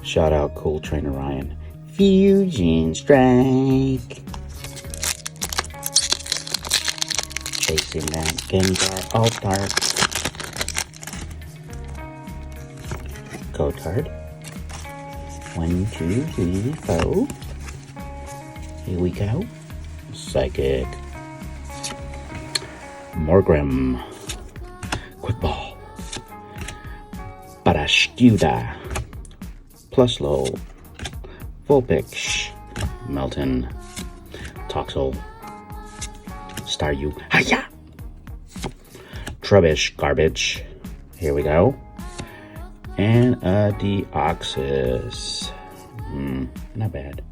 Shout out Cool Trainer Ryan. Fuuuusion Strike. Chasing that Gengar Alt-Art. Code card. 1, 2, 3, 4. Here we go. Psychic. Morgrim. Quick Ball. Barashtuda. Pluslow. Vulpix. Melton. Toxel. Staryu. Hiya! Trubbish. Garbage. Here we go. And a Deoxys. Not bad.